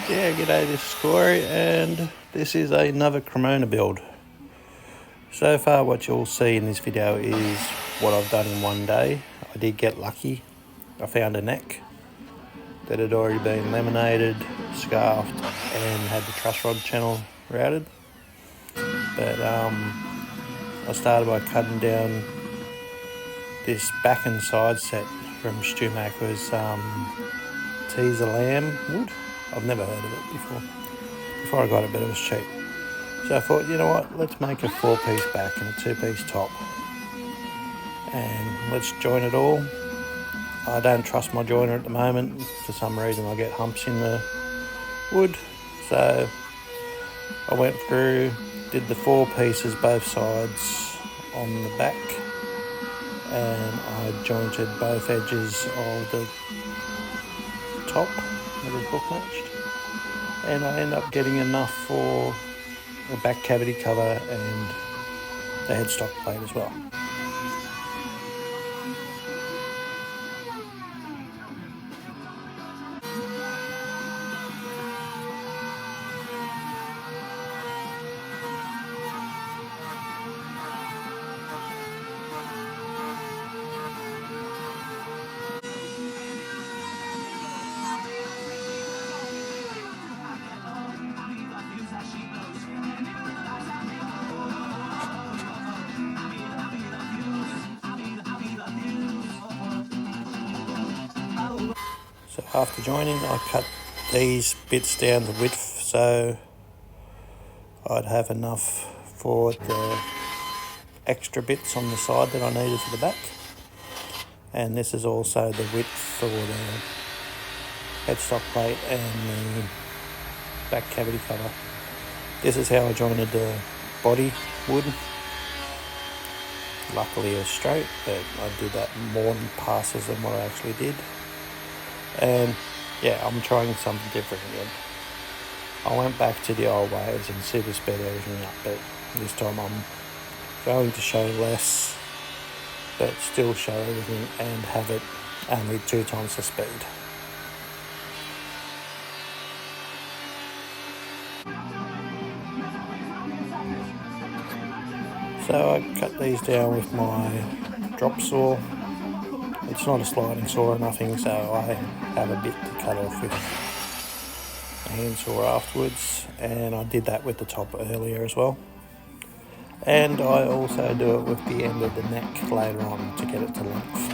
Yeah, g'day, this is Corey, and this is another Cremona build. So far what you'll see in this video is what I've done in one day. I did get lucky. I found a neck that had already been laminated, scarfed, and had the truss rod channel routed. But I started by cutting down this back and side set from Stu Macker's teaser lamb wood. I've never heard of it before. Before I got it, but it was cheap. So I thought, you know what, let's make a 4-piece back and a 2-piece top. And let's join it all. I don't trust my joiner at the moment. For some reason I get humps in the wood. So I went through, did the 4 pieces both sides on the back. And I jointed both edges of the top that was book matched. And I end up getting enough for a back cavity cover and the headstock plate as well. So after joining, I cut these bits down the width so I'd have enough for the extra bits on the side that I needed for the back. And this is also the width for the headstock plate and the back cavity cover. This is how I jointed the body wood. Luckily it was straight, but I did that more passes than what I actually did. And yeah, I'm trying something different again. I went back to the old ways and super sped everything up, but this time I'm going to show less, but still show everything and have it only 2 times the speed. So I cut these down with my drop saw. It's not a sliding saw or nothing, so I have a bit to cut off with a hand saw afterwards, and I did that with the top earlier as well. And I also do it with the end of the neck later on to get it to length.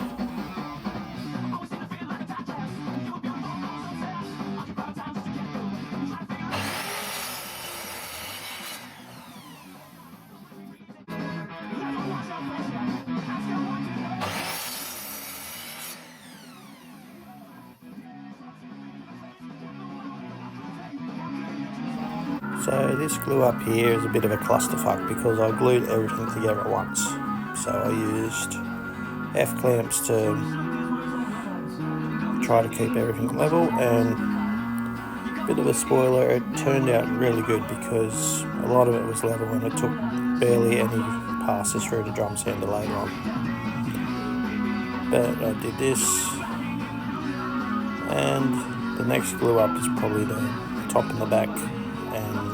So this glue up here is a bit of a clusterfuck because I glued everything together at once. So I used F-clamps to try to keep everything level, and a bit of a spoiler, it turned out really good because a lot of it was level and it took barely any passes through the drum sander later on. But I did this, and the next glue up is probably the top and the back and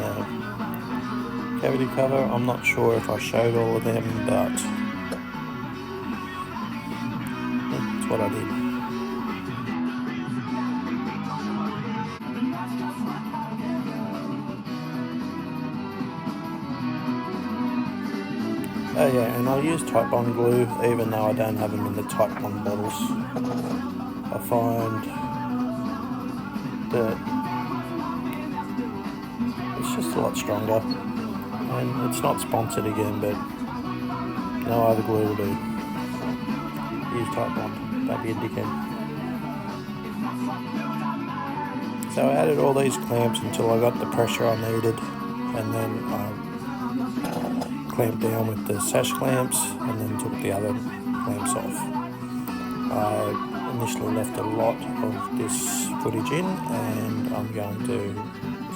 cavity cover. I'm not sure if I showed all of them, but that's what I did. Oh yeah, and I use Type Bond glue even though I don't have them in the Type Bond bottles. I find that it's just a lot stronger, and it's not sponsored again, but no other glue will do. Use Type Bond, don't be a dickhead. So I added all these clamps until I got the pressure I needed, and then I clamped down with the sash clamps and then took the other clamps off. I initially left a lot of this footage in, and I'm going to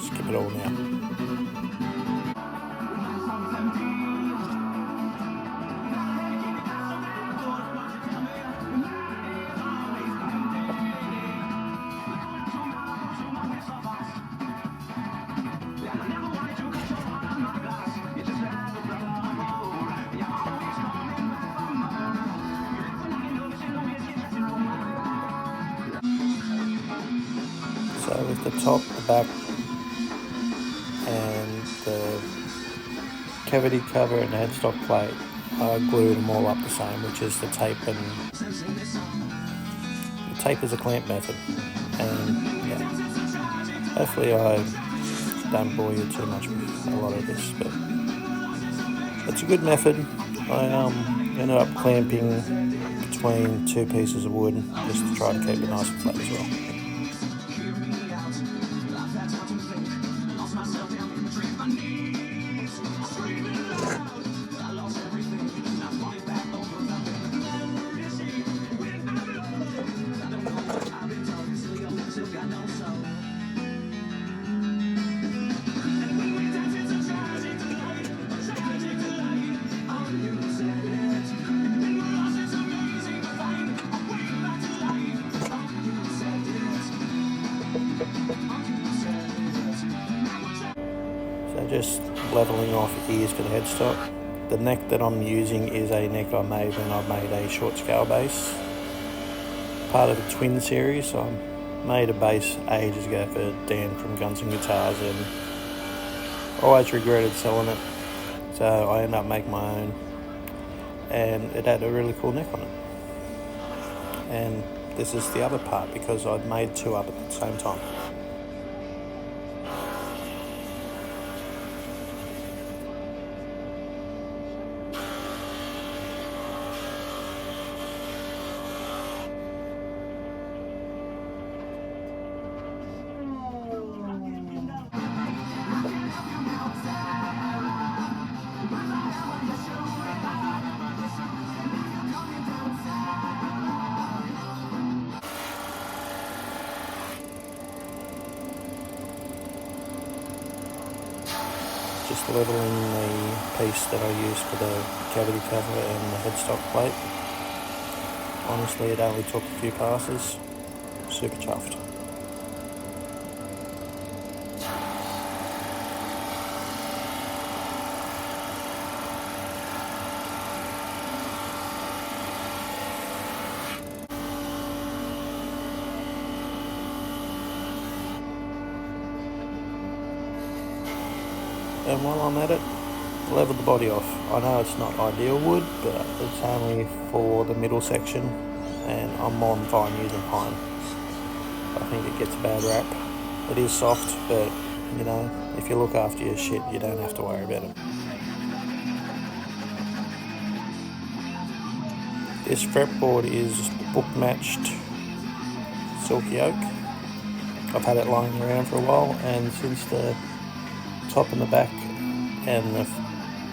skip it all now. So with the top, the back and the cavity cover and the headstock plate, I glued them all up the same, which is the tape, and the tape is a clamp method. And yeah, hopefully I don't bore you too much with a lot of this, but it's a good method. I ended up clamping between two pieces of wood just to try to keep it nice and flat as well. So just leveling off ears for the headstock. The neck that I'm using is a neck I made when I made a short scale base, part of the Twin series. So I made a base ages ago for Dan from Guns and Guitars, and always regretted selling it. So I ended up making my own, and it had a really cool neck on it. And this is the other part because I'd made two up at the same time. Just leveling the piece that I used for the cavity cover and the headstock plate. Honestly, it only took a few passes. Super chuffed. And while I'm at it, level the body off. I know it's not ideal wood, but it's only for the middle section, and I'm more than fine using pine. I think it gets a bad rap. It is soft, but you know, if you look after your shit, you don't have to worry about it. This fretboard is book matched silky oak. I've had it lying around for a while, and since the top and the back and the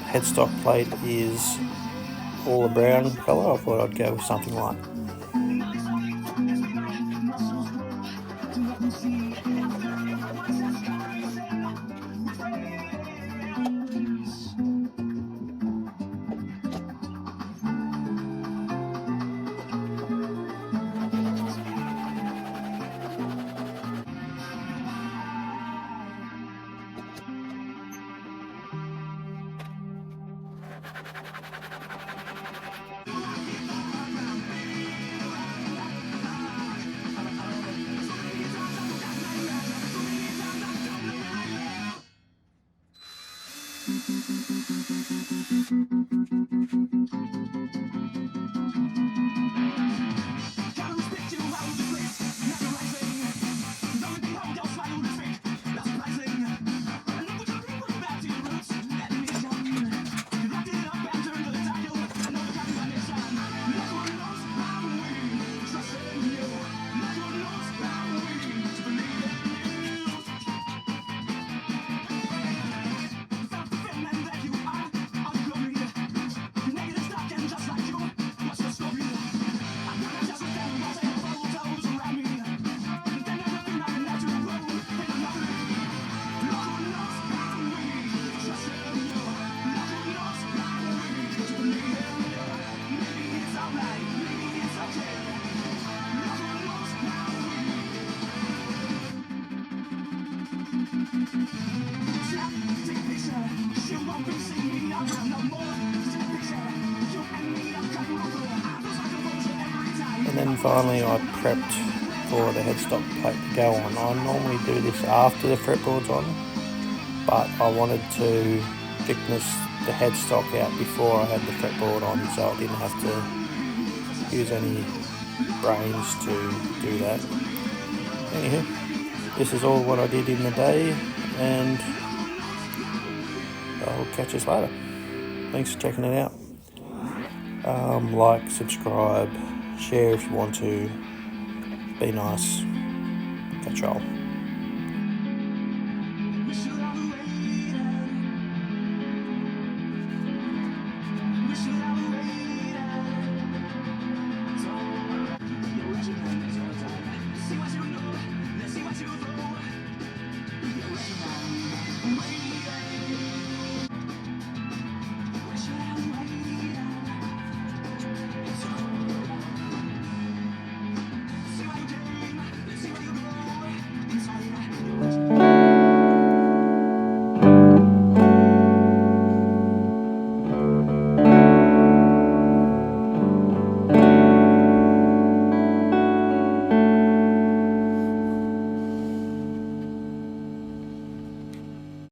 headstock plate is all a brown colour, I thought I'd go with something light. And then finally I prepped for the headstock plate to go on. I normally do this after the fretboard's on, but I wanted to thickness the headstock out before I had the fretboard on, so I didn't have to use any brains to do that. Anywho, this is all what I did in the day, and I'll catch us later. Thanks for checking it out. Like, subscribe, share if you want to. Be nice. Catch y'all.